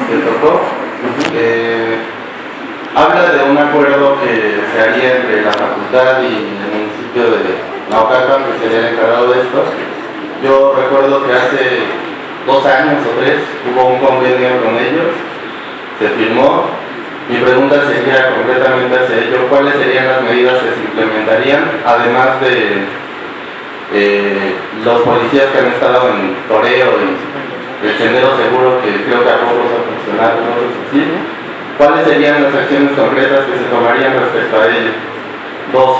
que tocó. Habla de un acuerdo que se haría entre la facultad y el municipio de Naucalpan, que sería el encargado de esto. Yo recuerdo que hace 2 años o 3 hubo un convenio con ellos, se firmó. Mi pregunta sería concretamente hacia ello: ¿cuáles serían las medidas que se implementarían, además de los policías que han estado en toreo y el sendero seguro, que creo que a pocos ha funcionado, no sé si sí? ¿Cuáles serían las acciones concretas que se tomarían respecto a ello? 2.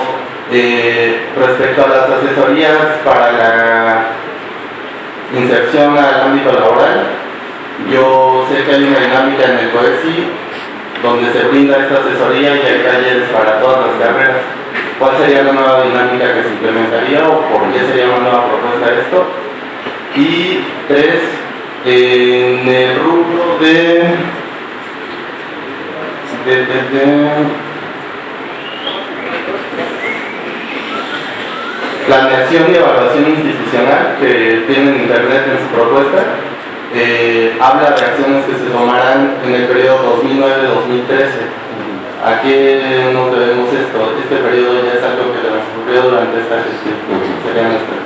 Respecto a las asesorías para la inserción al ámbito laboral, yo sé que hay una dinámica en el COESI donde se brinda esta asesoría y hay talleres para todas las carreras. ¿Cuál sería la nueva dinámica que se implementaría o por qué sería una nueva propuesta de esto? Y 3, en el rubro de planeación y evaluación institucional, que tienen internet en su propuesta, habla de acciones que se tomarán en el periodo 2009-2013. ¿A qué nos debemos esto? Este periodo ya es algo que transcurrió durante esta gestión. Sería nuestra.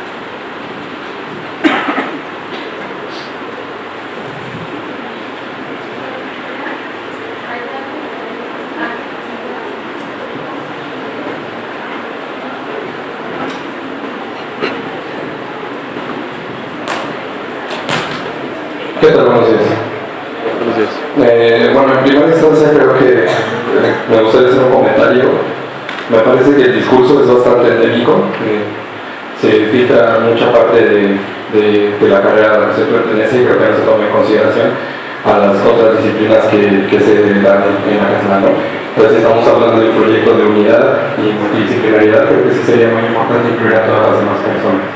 ¿Qué tal? Buenos días. Bueno, en primera instancia creo que me gustaría hacer un comentario. Me parece que el discurso es bastante endémico. Se filtra mucha parte de la carrera a la que se pertenece y creo que no se toma en consideración a las otras disciplinas que se dan en la carrera, ¿no? Entonces estamos hablando de un proyecto de unidad y multidisciplinaridad. Creo que sí sería muy importante incluir a todas las demás personas.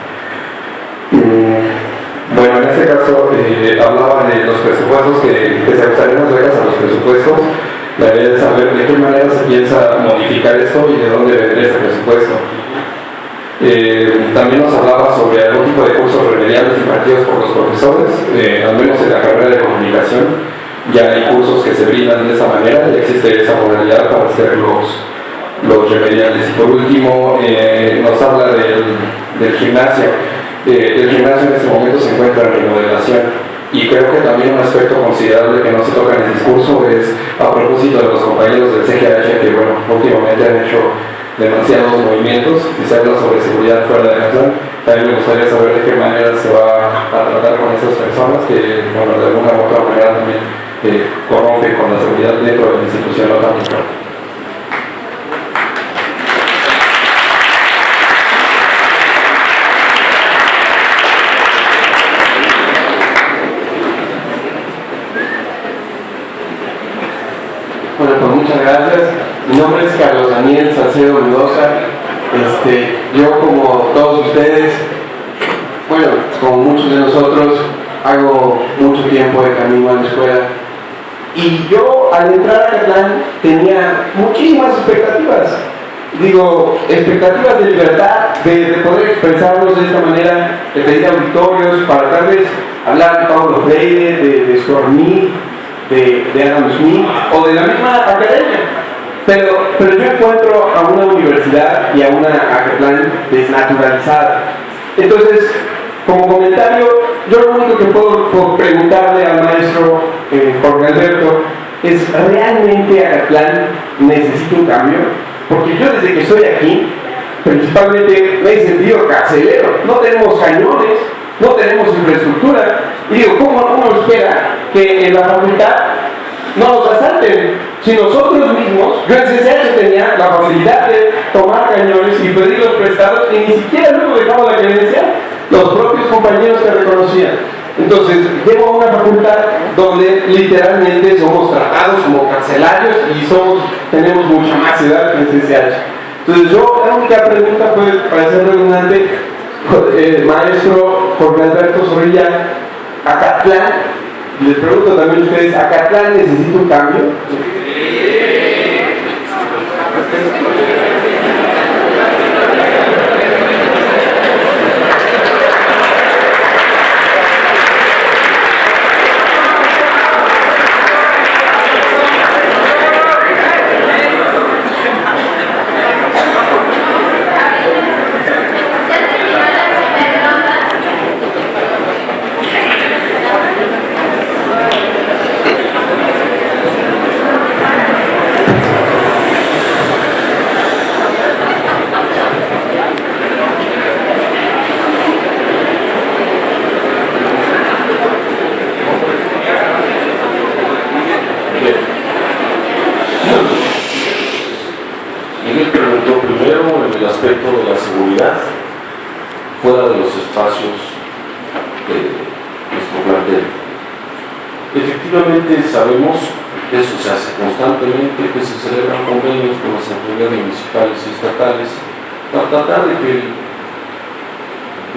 Bueno, en este caso hablaba de los presupuestos, que se ajustarían las reglas a los presupuestos. La idea es saber de qué manera se piensa modificar esto y de dónde vendría ese presupuesto. También nos hablaba sobre algún tipo de cursos remediales impartidos por los profesores, al menos en la carrera de comunicación. Ya hay cursos que se brindan de esa manera, ya existe esa modalidad para hacer los remediales. Y por último, nos habla del gimnasio. El gimnasio en este momento se encuentra en remodelación y creo que también un aspecto considerable que no se toca en el discurso es a propósito de los compañeros del CGH que bueno, últimamente han hecho demasiados movimientos y se habla sobre seguridad fuera de la plan. También me gustaría saber de qué manera se va a tratar con esas personas que bueno, de alguna u otra manera también corrompen con la seguridad dentro de la institución no tan importante. Bueno, pues muchas gracias. Mi nombre es Carlos Daniel Salcedo Mendoza. Yo, como todos ustedes, bueno, como muchos de nosotros, hago mucho tiempo de camino a la escuela. Y yo, al entrar a Acatlán, tenía muchísimas expectativas. Digo, expectativas de libertad, de poder expresarnos de esta manera, de pedir auditorios, para tal vez hablar de Paulo Freire, de Stormy, de Adam Smith o de la misma academia, pero yo encuentro a una universidad y a una Acatlán desnaturalizada. Entonces, como comentario, yo lo único que puedo preguntarle al maestro Jorge Alberto es: ¿realmente Acatlán necesita un cambio? Porque yo desde que estoy aquí, principalmente me he sentido carcelero. No tenemos cañones, no tenemos infraestructura. Y digo, ¿cómo uno espera que en la facultad no nos asalten? Si nosotros mismos, yo en CCH tenía la facilidad de tomar cañones y pedirlos prestados y ni siquiera luego dejaba la credencial, los propios compañeros que reconocían. Entonces, llego a una facultad donde literalmente somos tratados como carcelarios y tenemos mucha más edad que en CCH. Entonces, la única pregunta puede parecer redundante, maestro Jorge Alberto Zorrilla, Acatlán, les pregunto también a ustedes, ¿Acatlán necesita un cambio? Primero, en el aspecto de la seguridad, fuera de los espacios de nuestro plantel. Efectivamente, sabemos que eso se hace constantemente, que se celebran convenios con las autoridades municipales y estatales para tratar de que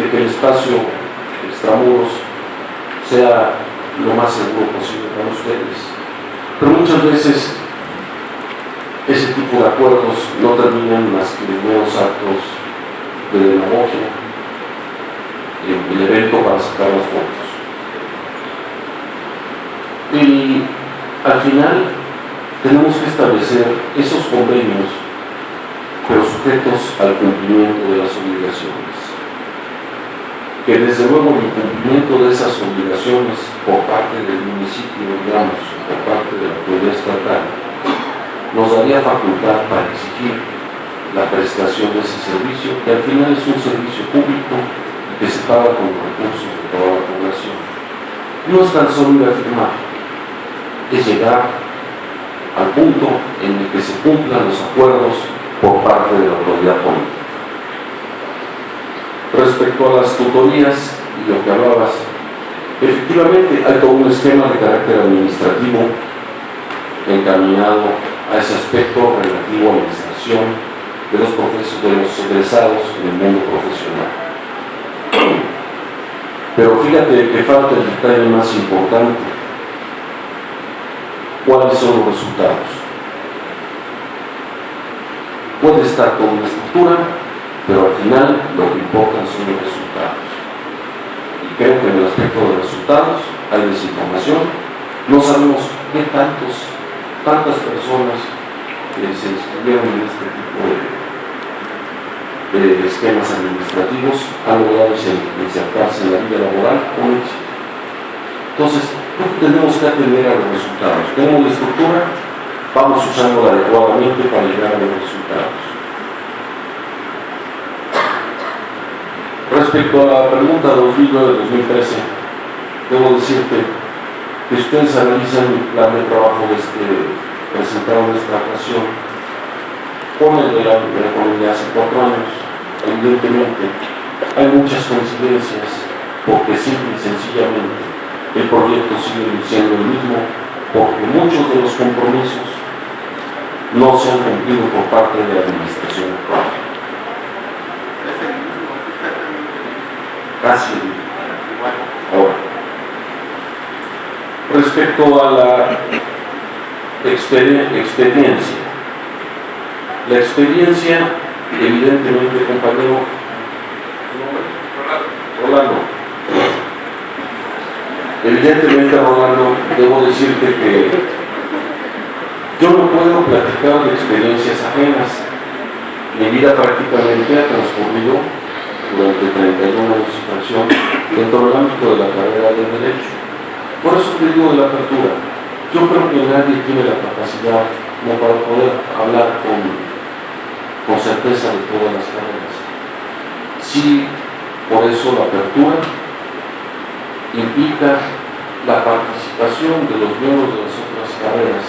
el espacio extramuros sea lo más seguro posible para ustedes. Pero muchas veces ese tipo de acuerdos no terminan más que en nuevos actos de demagogia, el evento para sacar las fotos. Y al final tenemos que establecer esos convenios, pero sujetos al cumplimiento de las obligaciones. Que desde luego el incumplimiento de esas obligaciones por parte del municipio, digamos, por parte de la autoridad estatal, nos daría facultad para exigir la prestación de ese servicio, que al final es un servicio público que se paga con recursos de toda la población. No es tan solo ir a firmar, es llegar al punto en el que se cumplan los acuerdos por parte de la autoridad política. Respecto a las tutorías y lo que hablabas, efectivamente hay todo un esquema de carácter administrativo encaminado a ese aspecto relativo a la administración de los egresados en el mundo profesional. Pero fíjate que falta el detalle más importante: ¿cuáles son los resultados? Puede estar toda una estructura, pero al final lo que importan son los resultados. Y creo que en el aspecto de los resultados hay desinformación. No sabemos qué tantas personas se inscribieron en este tipo de esquemas administrativos han logrado insertarse en la vida laboral con éxito. Entonces, creo que tenemos que atender a los resultados. Tenemos la estructura, vamos usándola adecuadamente para llegar a los resultados. Respecto a la pregunta 2009-2013, debo decirte que ustedes analizan el plan de trabajo presentado en esta ocasión con el de la comunidad hace 4 años. Evidentemente, hay muchas coincidencias porque simple y sencillamente el proyecto sigue siendo el mismo, porque muchos de los compromisos no se han cumplido por parte de la administración actual. Casi igual. Ahora, respecto a la experiencia, la experiencia, evidentemente, compañero Rolando, debo decirte que yo no puedo platicar de experiencias ajenas. Mi vida prácticamente ha transcurrido durante 31 años de fracción dentro del ámbito de la carrera del derecho. Por eso te digo de la apertura. Yo creo que nadie tiene la capacidad como para poder hablar con certeza de todas las carreras. Sí, por eso la apertura implica la participación de los miembros de las otras carreras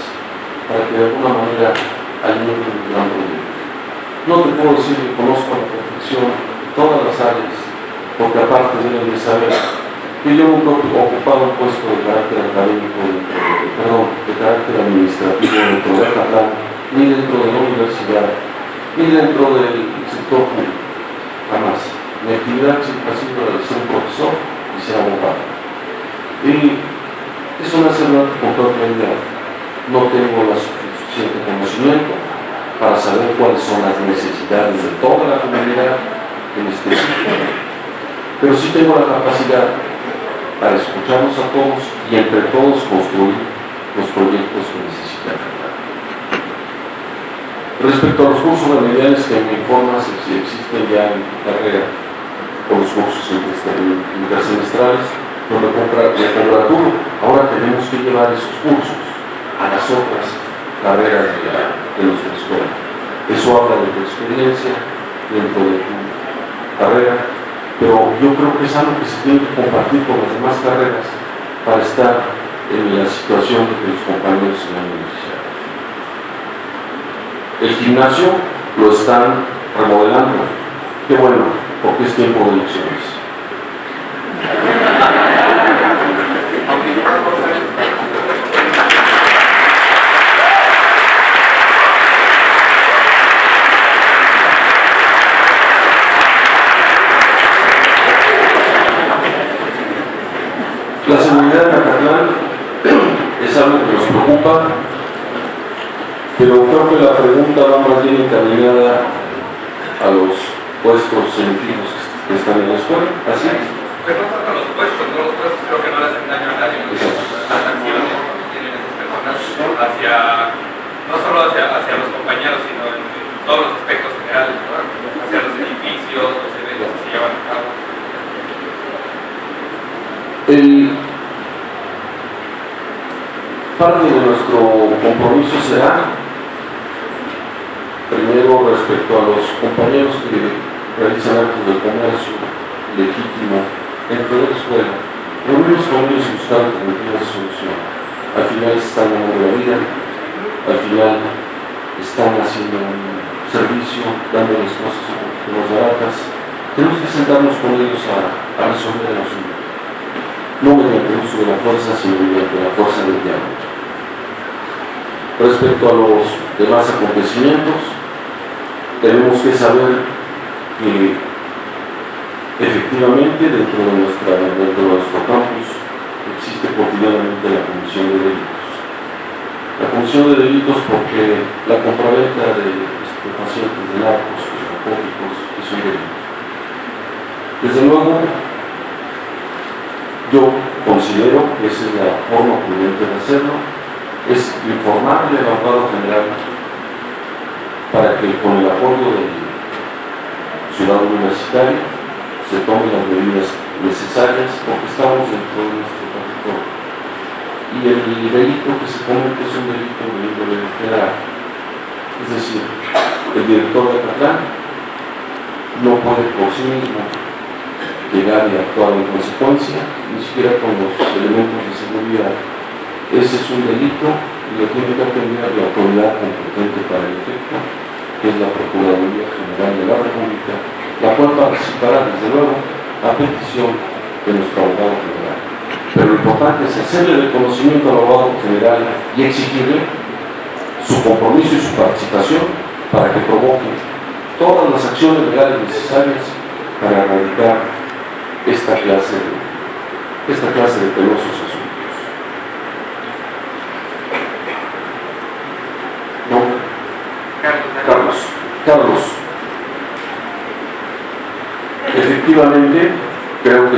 para que de alguna manera alimenten un gran proyecto. No te puedo decir que conozco a la perfección todas las áreas, porque aparte deben de saber que yo nunca he ocupado un puesto de carácter académico, de carácter administrativo dentro de Acatlán, ni dentro de la universidad, ni dentro del sector público, jamás. Mi actividad siempre ha sido la de ser un profesor y ser abogado. Y eso me hace hablar con toda claridad. No tengo el suficiente conocimiento para saber cuáles son las necesidades de toda la comunidad en específico, pero sí tengo la capacidad para escucharnos a todos y entre todos construir los proyectos que necesitamos. Respecto a los cursos remediales que me informas si existen ya en tu carrera, o los cursos intersemestrales, donde congratulo, ahora tenemos que llevar esos cursos a las otras carreras de nuestra escuela. Eso habla de tu experiencia dentro de tu carrera, pero yo creo que es algo que se tiene que compartir con las demás carreras para estar en la situación de que los compañeros sean beneficiados. El gimnasio lo están remodelando. Qué bueno, porque es tiempo de elecciones. La seguridad en Acatlán es algo que nos preocupa, pero creo que la pregunta va más bien encaminada a los puestos fijos que están en la escuela. ¿Así es? Pero no solo los puestos, ¿no? Los puestos creo que no le hacen daño a nadie. Las acciones que tienen esas personas no solo hacia los compañeros, sino en todos los aspectos generales, ¿no? Hacia los edificios, los eventos que se llevan a cabo. Parte de nuestro compromiso será, primero, respecto a los compañeros que realizan actos de comercio legítimo dentro de la escuela, reunirnos con ellos y buscar alternativas de solución. Al final están ganando la vida, al final están haciendo un servicio, dándoles cosas un poquito más baratas. Tenemos que sentarnos con ellos a resolver el asunto. No mediante el uso de la fuerza, sino mediante la fuerza del diálogo. Respecto a los demás acontecimientos, tenemos que saber que efectivamente dentro de nuestro campus existe cotidianamente la comisión de delitos. La comisión de delitos porque la compraventa de estupefacientes, de narcos, de narcóticos, es un delito. Desde luego, yo considero que esa es la forma prudente de hacerlo, es informarle al abogado general para que con el apoyo del ciudadano universitario se tomen las medidas necesarias porque estamos dentro de nuestro territorio. Y el delito que se comete es un delito de índole federal. Es decir, el director de Acatlán no puede por sí mismo llegar y actuar en consecuencia, ni siquiera con los elementos de seguridad. Ese es un delito y lo tiene que atender la autoridad competente para el efecto, que es la Procuraduría General de la República, la cual participará desde luego a petición de nuestro abogado general. Pero lo importante es hacerle el conocimiento al abogado general y exigirle su compromiso y su participación para que provoque todas las acciones legales necesarias para erradicar esta clase de penosos asuntos. ¿No? Carlos. Efectivamente, creo que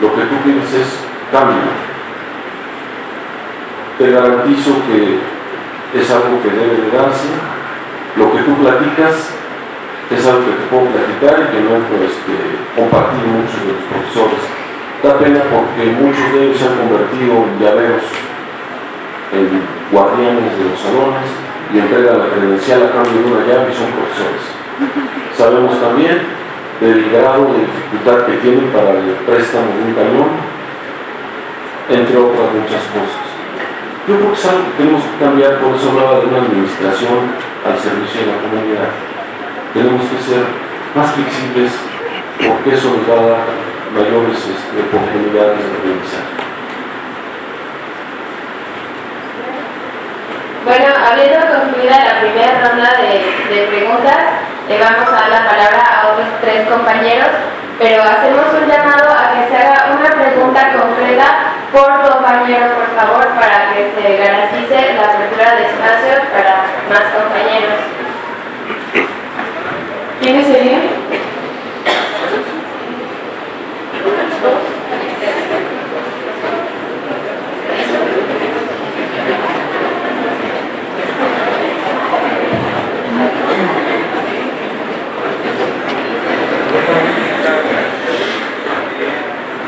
lo que tú pides es cambio. Te garantizo que es algo que debe de darse. Lo que tú platicas es algo que te puedo platicar y que no compartir muchos de los profesores. Da pena porque muchos de ellos se han convertido en llaveros, en guardianes de los salones y entregan la credencial a cambio de una llave y son profesores. Sabemos también del grado de dificultad que tienen para el préstamo de un camión, entre otras muchas cosas. Yo creo que es algo que tenemos que cambiar, por eso hablaba de una administración al servicio de la comunidad. Tenemos que ser más flexibles porque eso nos va a dar mayores oportunidades de aprendizaje. Bueno, habiendo concluida la primera ronda de preguntas, le vamos a dar la palabra a otros 3 compañeros, pero hacemos un llamado a que se haga una pregunta concreta por compañero, por favor, para que se garantice la apertura de espacios para más compañeros. ¿Quiénes serían?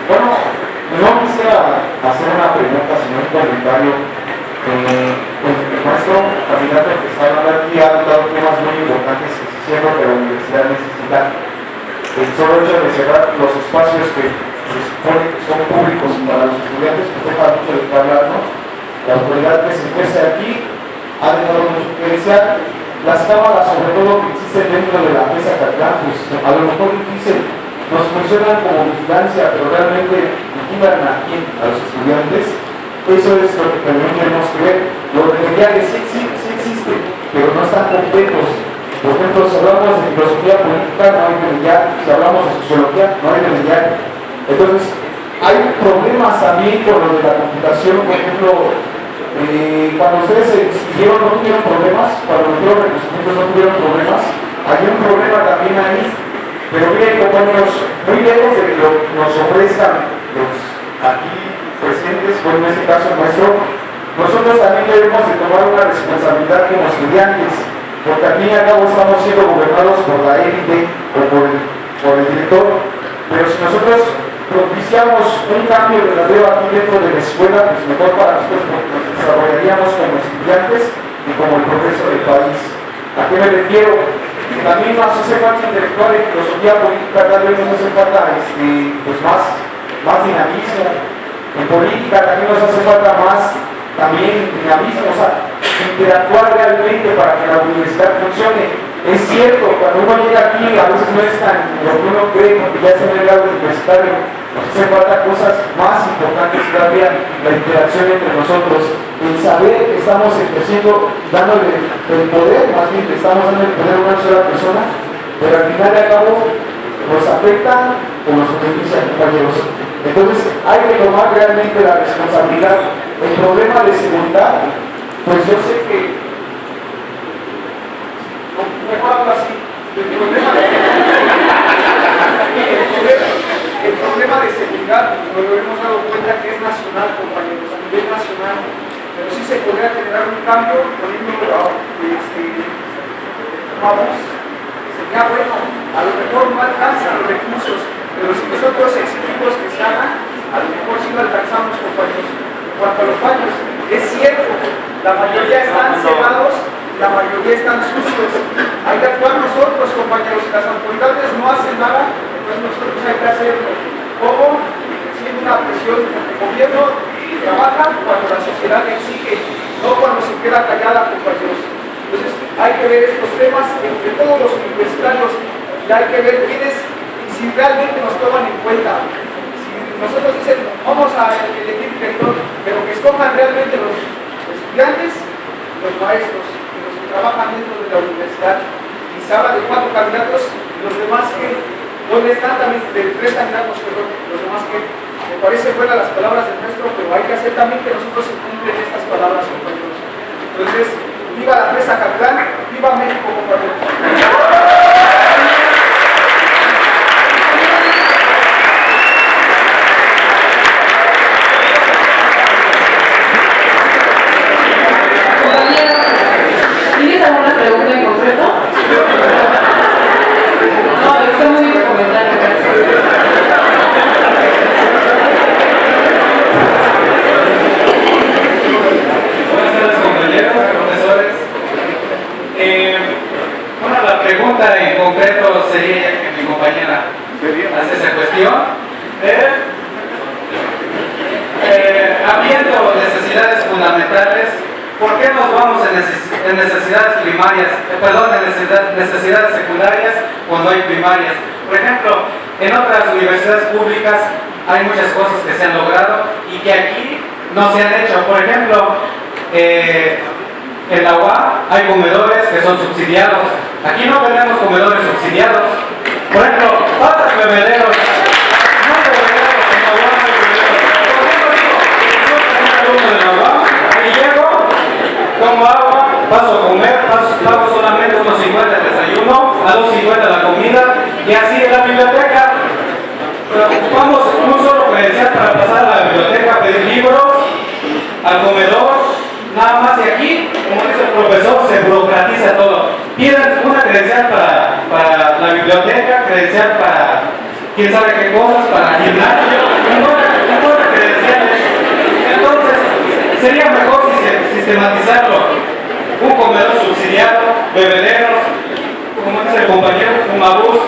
Bueno, no quisiera hacer una pregunta, sino un comentario. El maestro candidato que está hablando aquí ha tratado temas muy importantes que se cierran, que la universidad necesita. El solo hecho de cerrar los espacios que se supone que son públicos para los estudiantes, pues deja mucho de qué hablar, ¿no? La autoridad que se ejerce aquí ha dejado mucho que desear. las cámaras, sobre todo que existen dentro de la mesa Catlán, pues a lo mejor dicen, nos funcionan como vigilancia, pero realmente vigilan a los estudiantes. Eso es lo que también tenemos que ver. Los remediales sí existen, pero no están completos. Por ejemplo, si hablamos de filosofía política, no hay remedial. Si hablamos de sociología, no hay remedial. Entonces, hay problemas también con lo de la computación. Por ejemplo, cuando ustedes se inscribieron no tuvieron problemas, cuando metieron reconocimientos no tuvieron problemas. Hay un problema también ahí, pero miren, compañeros, muy lejos de que nos ofrezcan los aquí presentes, o en este caso el maestro, nosotros también debemos de tomar una responsabilidad como estudiantes, porque al fin y al cabo estamos siendo gobernados por la élite o por el director, pero si nosotros propiciamos un cambio verdadero aquí dentro de la escuela, pues mejor para nosotros, porque nos desarrollaríamos como estudiantes y como el progreso del país. ¿A qué me refiero? También nos hace falta intelectual en filosofía política, tal vez nos hace falta pues más dinamismo. En política también nos hace falta más dinamismo, o sea, interactuar realmente para que la universidad funcione. Es cierto, cuando uno llega aquí a veces no es tan lo que uno cree, porque ya está en el grado universitario, nos hace falta cosas más importantes todavía, la interacción entre nosotros, el saber que estamos ejerciendo, dándole el poder, más bien que estamos dando el poder a una sola persona, pero al final de cabo nos afecta o nos beneficia, compañeros. Entonces hay que tomar realmente la responsabilidad. El problema de seguridad, pues yo sé que mejor hablo así. El problema de seguridad, nos lo hemos dado cuenta que es nacional, compañeros, a nivel nacional, pero sí se podría generar un cambio poniendo vamos, sería bueno, a lo mejor no alcanzan los recursos, pero si nosotros exigimos que se hagan, a lo mejor sí lo alcanzamos, compañeros. En cuanto a los baños, es cierto, la mayoría están cerrados, la mayoría están sucios. Hay que actuar nosotros, compañeros. Si las autoridades no hacen nada, pues nosotros hay que hacerlo. ¿Cómo? Ejerciendo una presión. El gobierno trabaja cuando la sociedad exige, no cuando se queda callada, compañeros. Entonces hay que ver estos temas entre todos los universitarios y hay que ver quiénes y si realmente nos toman en cuenta. Si nosotros dicen, vamos a elegir director, pero que escojan realmente los estudiantes, los maestros, trabajan dentro de la universidad y se habla de 4 candidatos y los demás que, ¿dónde están también? De 3 candidatos, perdón, los demás que, me parece buenas las palabras del maestro, pero hay que hacer también que nosotros se cumplen estas palabras, compañeros. Entonces, viva la presa Catlán, viva México, compañeros. ¿Tienes alguna pregunta en concreto? No, está muy bien tu comentario. Buenas tardes, compañeros, profesores. Bueno, la pregunta en concreto sería que mi compañera hace esa cuestión. Habiendo necesidades fundamentales, ¿por qué nos vamos en necesidades primarias, en necesidades secundarias cuando hay primarias? Por ejemplo, en otras universidades públicas hay muchas cosas que se han logrado y que aquí no se han hecho. Por ejemplo, en la UAM hay comedores que son subsidiados. Aquí no tenemos comedores subsidiados. Por ejemplo, faltan bebederos. Tomo agua, paso a comer, pago solamente unos 50 el desayuno, a 2.50 la comida y así en la biblioteca. Ocupamos un solo credencial para pasar a la biblioteca, pedir libros, al comedor, nada más. Y aquí, como dice el profesor, se burocratiza todo. Piden una credencial para la biblioteca, credencial para quién sabe qué cosas, para el gimnasio, un montón de credenciales. Entonces, sería mejor si se sistematizarlo. Un comedor subsidiado, bebederos, como dice el compañero, un mabús.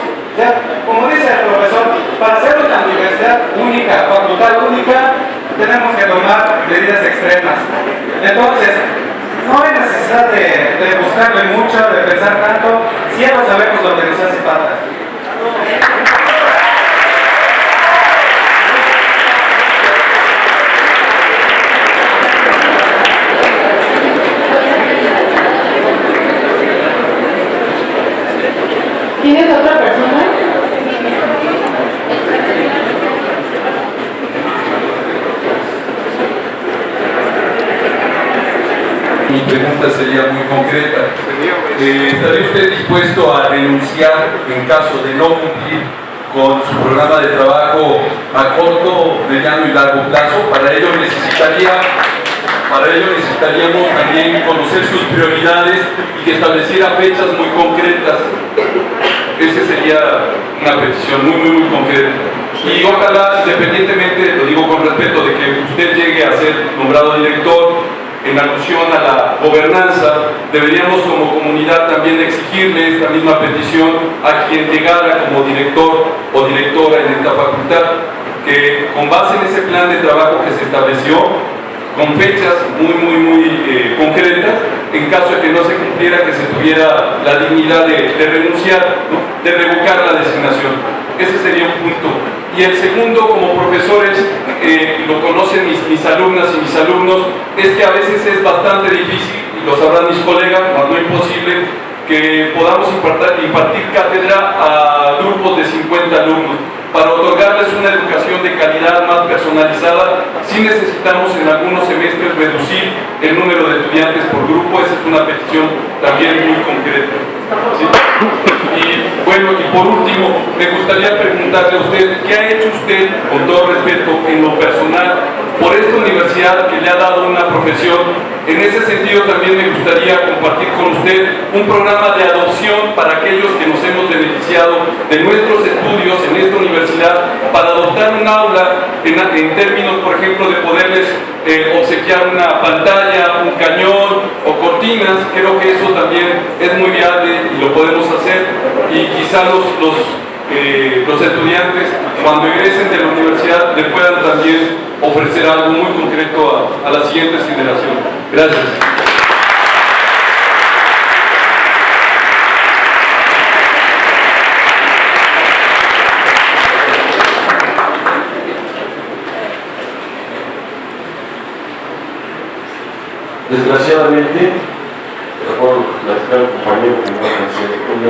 Como dice el profesor, para ser una universidad única, facultad única, tenemos que tomar medidas extremas. Entonces, No hay necesidad de buscarle mucho, de pensar tanto, si ya lo sabemos lo que nos hace falta. ¿Tienes otra persona? Mi pregunta sería muy concreta. ¿Estaría usted dispuesto a renunciar en caso de no cumplir con su programa de trabajo a corto, mediano y largo plazo? Para ello necesitaríamos también conocer sus prioridades y que estableciera fechas muy concretas. Esa sería una petición muy concreta. Y ojalá, independientemente, lo digo con respeto, de que usted llegue a ser nombrado director, en alusión a la gobernanza, deberíamos como comunidad también exigirle esta misma petición a quien llegara como director o directora en esta facultad, que con base en ese plan de trabajo que se estableció, con fechas muy concretas, en caso de que no se cumpliera, que se tuviera la dignidad de renunciar, ¿no?, de revocar la designación. Ese sería un punto. Y el segundo, como profesores, lo conocen mis alumnas y mis alumnos, es que a veces es bastante difícil, y lo sabrán mis colegas, más no imposible, que podamos impartir cátedra a grupos de 50 alumnos. Para otorgarles una educación de calidad más personalizada, sí necesitamos en algunos semestres reducir el número de estudiantes por grupo. Esa es una petición también muy concreta. ¿Sí? Y bueno, y por último, me gustaría preguntarle a usted, ¿qué ha hecho usted, con todo respeto, en lo personal, por esta universidad que le ha dado una profesión? En ese sentido también me gustaría compartir con usted un programa de adopción para aquellos que nos hemos beneficiado de nuestros estudios en esta universidad, para adoptar un aula en términos, por ejemplo, de poderles obsequiar una pantalla, un cañón o cortinas. Creo que eso también es muy viable y lo podemos hacer, y quizá los estudiantes, cuando egresen de la universidad, le puedan también ofrecer algo muy concreto a las siguientes generaciones. Gracias. Desgraciadamente, recuerdo platicar al compañero que no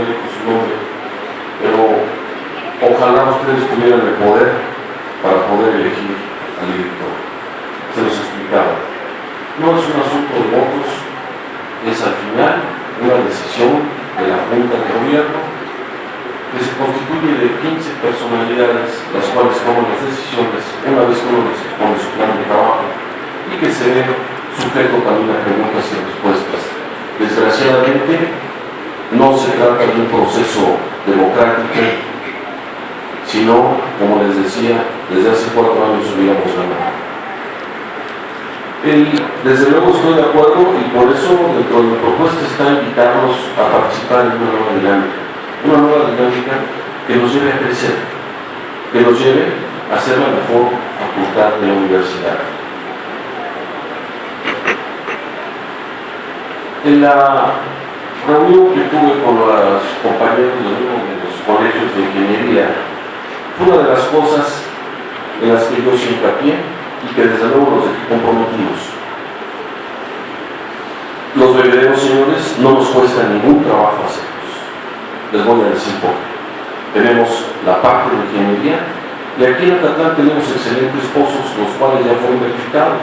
dijo su nombre, pero ojalá ustedes tuvieran el poder para poder elegir al director. Se los explicaba. No es un asunto de votos, es al final una decisión de la Junta de Gobierno, que se constituye de 15 personalidades, las cuales toman las decisiones una vez que uno les expone su plan de trabajo, y que se ve sujeto también a preguntas y respuestas. Desgraciadamente, no se trata de un proceso democrático, sino, como les decía, desde hace 4 años hubiéramos ganado. Desde luego estoy de acuerdo, y por eso dentro de mi propuesta está invitarnos a participar en una nueva dinámica que nos lleve a crecer, que nos lleve a ser la mejor facultad de la universidad. En la reunión que tuve con los compañeros de los colegios de ingeniería, fue una de las cosas en las que yo hice hincapié y que desde luego los dejé comprometidos. Los bebederos, señores, no nos cuesta ningún trabajo hacerlos. Les voy a decir por qué. Tenemos la parte de ingeniería, y aquí en Atatlán tenemos excelentes pozos, los cuales ya fueron verificados.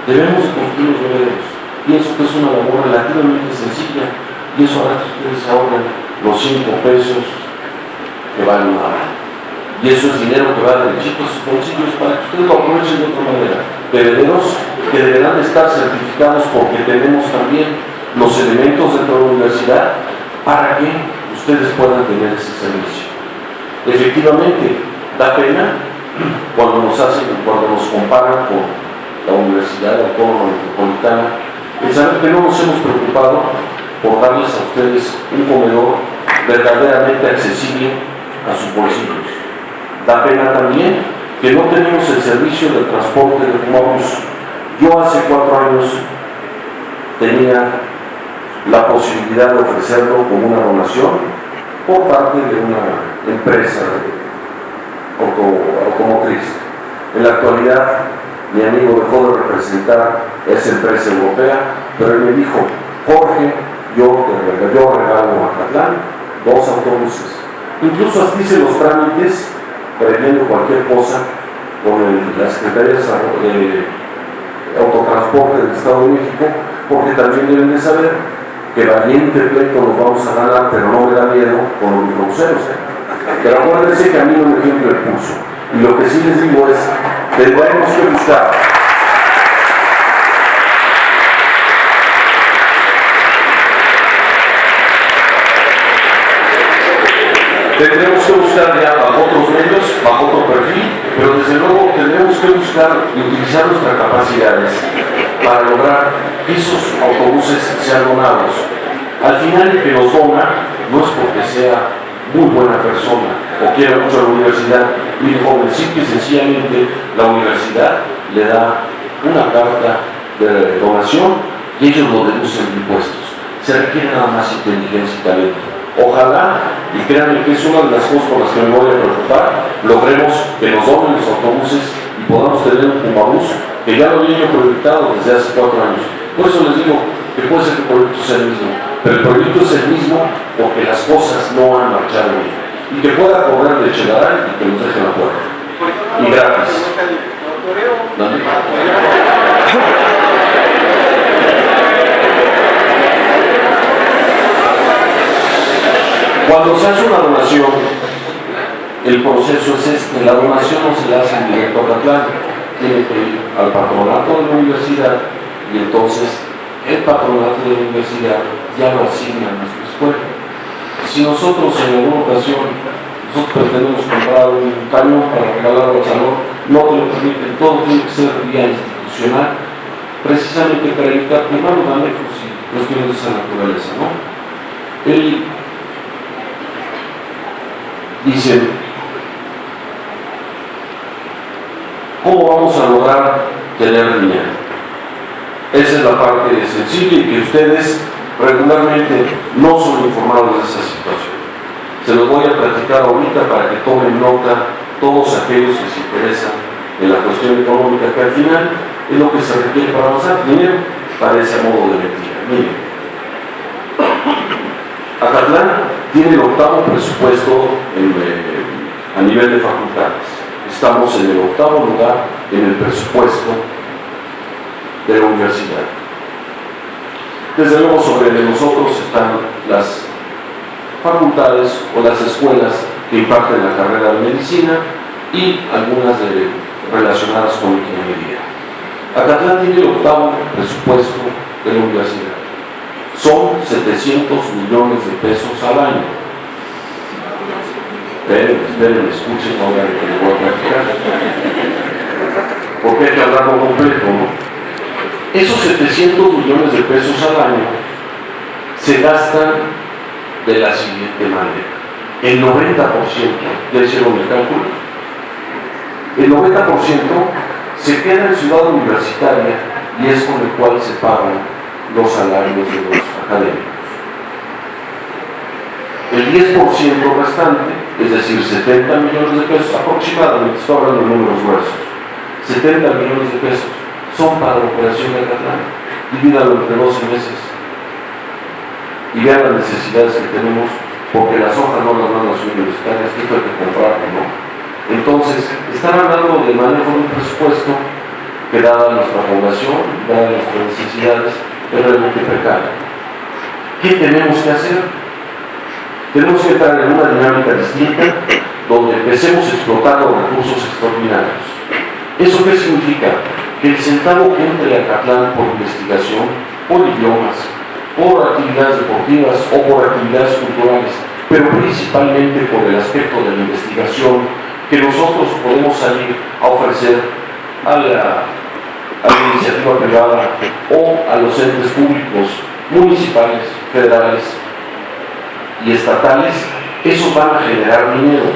Debemos de construir los bebederos. Pienso que es una labor relativamente sencilla, y eso hará que ustedes ahorren los 5 pesos que vale una hora. Y eso es dinero que va derechito a sus bolsillos para que ustedes lo aprovechen de otra manera. Bebederos que deberán estar certificados, porque tenemos también los elementos dentro de la universidad para que ustedes puedan tener ese servicio. Efectivamente, da pena cuando nos comparan con la Universidad Autónoma Metropolitana, el saber que no nos hemos preocupado por darles a ustedes un comedor verdaderamente accesible a sus bolsillos. Da pena también que no tenemos el servicio de transporte de autobús. Yo hace 4 años tenía la posibilidad de ofrecerlo como una donación por parte de una empresa automotriz. En la actualidad, mi amigo dejó de representar esa empresa europea, pero él me dijo: Jorge, yo regalo a Acatlán 2 autobuses. Incluso hasta hice los trámites previendo cualquier cosa con la Secretaría de Autotransporte del Estado de México, porque también deben de saber que valiente pleito nos vamos a ganar, pero no me da miedo con los microbuseros. Pero acuérdense que a mí no me tiembla el pulso. Y lo que sí les digo es, tendremos que buscar ya bajo otros medios, bajo otro perfil, pero desde luego tendremos que buscar y utilizar nuestras capacidades para lograr que esos autobuses sean donados. Al final, el que los dona no es porque sea muy buena persona o quiera mucho a la universidad, y joven, simple y sencillamente la universidad le da una carta de donación y ellos lo deducen de impuestos. Se requiere nada más inteligencia y talento. Ojalá, y créanme que es una de las cosas por las que me voy a preocupar, logremos que nos donen los autobuses y podamos tener un Pumabús, que ya lo viene proyectado desde hace 4 años. Por eso les digo que puede ser que el proyecto sea el mismo, pero el proyecto es el mismo porque las cosas no han marchado bien. Y que pueda correr de Chegaray y que nos dejen afuera. Y gratis. ¿Dónde? Cuando se hace una donación, el proceso es este: la donación no se la hace en directo a Acatlán, tiene que ir al patronato de la universidad, y entonces el patronato de la universidad ya lo asigna a nuestra escuela. Si nosotros en alguna ocasión pretendemos comprar un camión para regalarlo al salón, no te lo permiten, todo tiene que ser vía institucional, precisamente para evitar primero manejos y cuestiones de esa naturaleza, ¿no? Él dice: ¿cómo vamos a lograr tener dinero? Esa es la parte sensible y que ustedes regularmente no son informados de esa situación. Se los voy a platicar ahorita para que tomen nota todos aquellos que se interesan en la cuestión económica, que al final es lo que se requiere para avanzar. Dinero parece a modo de mentira. Miren, Acatlán tiene el 8º presupuesto a nivel de facultades. Estamos en el 8º lugar en el presupuesto de la universidad. Desde luego, sobre nosotros están las facultades o las escuelas que imparten la carrera de medicina y algunas relacionadas con ingeniería. Acatlán tiene el 8º presupuesto de la universidad. Son 700 millones de pesos al año. Esperen, escuchen ahora que les voy a platicar. Porque hay que hablarlo completo, ¿no? Esos 700 millones de pesos al año se gastan de la siguiente manera: el 90%, ya hicieron el cálculo, el 90% se queda en Ciudad Universitaria y es con el cual se pagan los salarios de los académicos. El 10% restante, es decir, 70 millones de pesos aproximadamente, estoy hablando de números gruesos, 70 millones de pesos son para la operación de Acatlán. Divídalo entre 12 meses y vean las necesidades que tenemos, porque las hojas no las dan las universitarias, esto hay que comprarlo, ¿no? Entonces, están hablando de manejo de un presupuesto que, dada nuestra población, dadas nuestras necesidades, es realmente precario. ¿Qué tenemos que hacer? Tenemos que entrar en una dinámica distinta, donde empecemos a explotar los recursos extraordinarios. ¿Eso qué significa? Que el centavo que entre a Acatlán por investigación, por idiomas, por actividades deportivas o por actividades culturales, pero principalmente por el aspecto de la investigación, que nosotros podemos salir a ofrecer a la iniciativa privada o a los entes públicos, municipales, federales y estatales, esos van a generar dinero.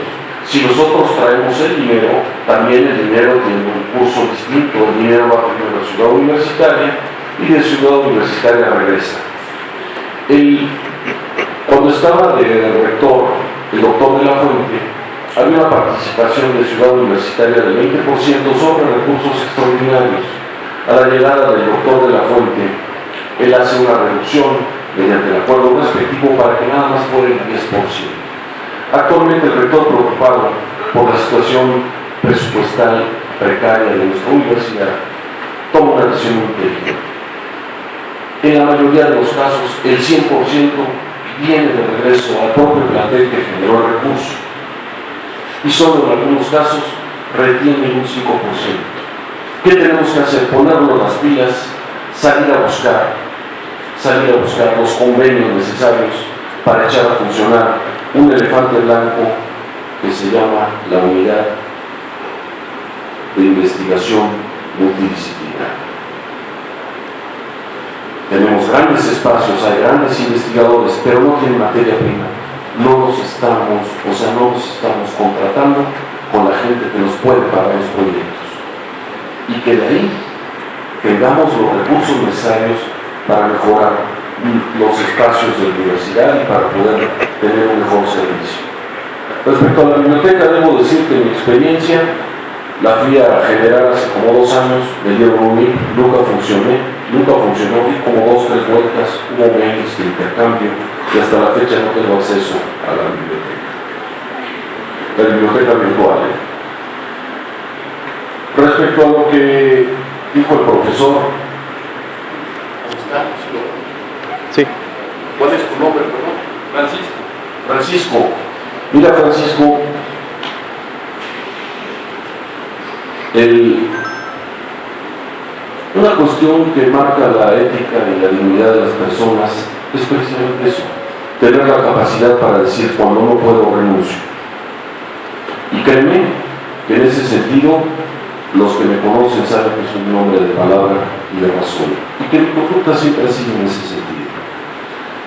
Si nosotros traemos el dinero, también el dinero tiene un curso distinto. El dinero va primero a la ciudad universitaria y de Ciudad Universitaria regresa. Cuando estaba de rector el doctor de la Fuente, había una participación de Ciudad Universitaria del 20% sobre recursos extraordinarios. A la llegada del doctor de la Fuente, él hace una reducción mediante el acuerdo respectivo para que nada más fuera el 10%. Actualmente el rector, preocupado por la situación presupuestal precaria de nuestra universidad, toma una decisión inteligente. En la mayoría de los casos, el 100% viene de regreso al propio plantel que generó el recurso, y solo en algunos casos retiene un 5%. ¿Qué tenemos que hacer? Ponernos las pilas, salir a buscar los convenios necesarios para echar a funcionar un elefante blanco que se llama la Unidad de Investigación Multidisciplinaria. Tenemos grandes espacios, hay grandes investigadores, pero no tienen materia prima. No nos estamos contratando con la gente que nos puede pagar los proyectos. Y que de ahí tengamos los recursos necesarios para mejorar los espacios de la universidad y para poder tener un mejor servicio. Respecto a la biblioteca, debo decir que en mi experiencia la fui a generar hace como 2 años, me dieron un link, nunca funcionó, di como 2 o 3 vueltas, hubo mails de intercambio y hasta la fecha no tengo acceso a la biblioteca virtual. Respecto a lo que dijo el profesor, Sí. ¿cuál es tu nombre, perdón? Francisco. Mira, Francisco, una cuestión que marca la ética y la dignidad de las personas es precisamente eso, tener la capacidad para decir cuando no puedo renuncio. Y créeme que en ese sentido los que me conocen saben que soy un hombre de palabra y de razón, y que mi conducta siempre ha sido en ese sentido.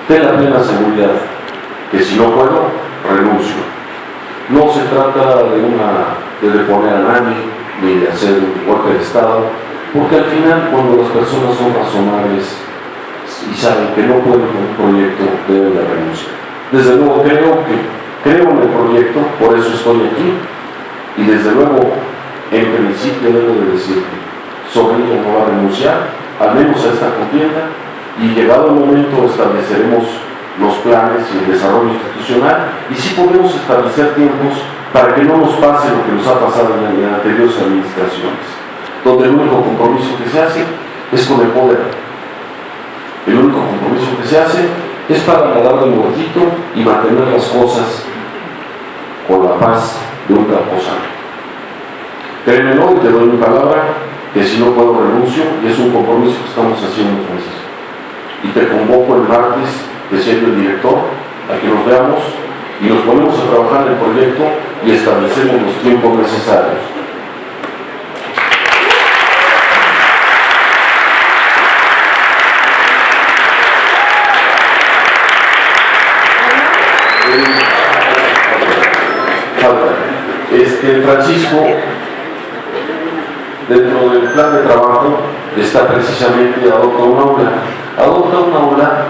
Ten la plena seguridad que si no puedo, renuncio. No se trata de deponer a nadie ni de hacer un golpe de Estado, porque al final cuando las personas son razonables y saben que no pueden con un proyecto, deben de renunciar. Desde luego creo en el proyecto, por eso estoy aquí, y desde luego en principio debo de decir que sobre ello no va a renunciar, al menos a esta contienda, y llegado el momento estableceremos los planes y el desarrollo institucional, y sí podemos establecer tiempos para que no nos pase lo que nos ha pasado en anteriores administraciones, donde el único compromiso que se hace es con el poder. El único compromiso que se hace es para nadar del muertito y mantener las cosas con la paz de un camposanto. Créemelo y te doy mi palabra que si no puedo renuncio, y es un compromiso que estamos haciendo, Francisco. Y te convoco el martes, que sea el director, a que nos veamos y nos ponemos a trabajar en el proyecto y establecemos los tiempos necesarios. Francisco, dentro del plan de trabajo está precisamente Adopta un Aula. Adopta un Aula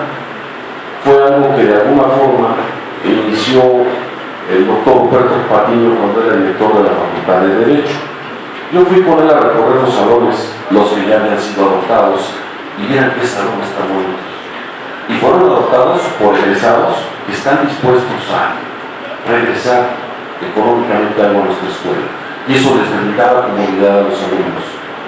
fue algo que de alguna forma inició el doctor Humberto Patiño cuando era director de la Facultad de Derecho. Yo fui con él a recorrer los salones, los que ya habían sido adoptados, y vieran qué salones tan bonitos. Y fueron adoptados por egresados que están dispuestos a regresar económicamente algo a nuestra escuela. Y eso les brindaba comodidad a los alumnos.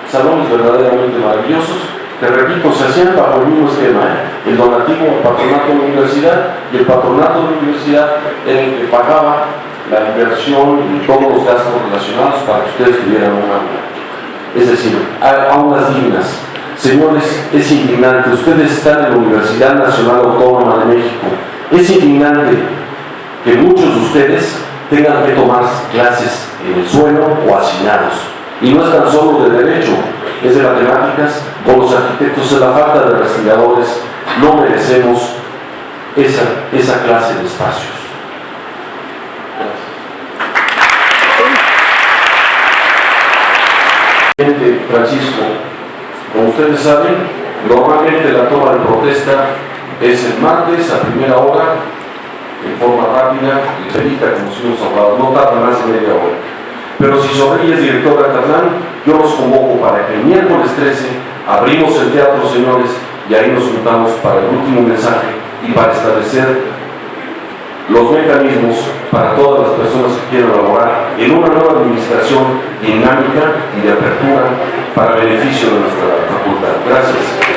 Salones verdaderamente maravillosos, que repito, se hacían bajo el mismo esquema, el donativo al patronato de la universidad, y el patronato de la universidad era el que pagaba la inversión y todos los gastos relacionados para que ustedes tuvieran un aula. Es decir, aulas dignas. Señores, es indignante, ustedes están en la Universidad Nacional Autónoma de México, es indignante que muchos de ustedes tengan que tomar clases en el suelo o hacinados. Y no es tan solo de derecho, es de matemáticas, con los arquitectos, en la falta de respiradores, no merecemos esa clase de espacios. Francisco, como ustedes saben, Normalmente la toma de protesta es el martes a primera hora, en forma rápida, expedita, como si hemos hablado, no tarda más de media hora. Pero si Zorrilla es director de Acatlán, yo los convoco para que el miércoles 13 abrimos el teatro, señores, y ahí nos juntamos para el último mensaje y para establecer los mecanismos para todas las personas que quieran laborar en una nueva administración dinámica y de apertura para beneficio de nuestra facultad. Gracias.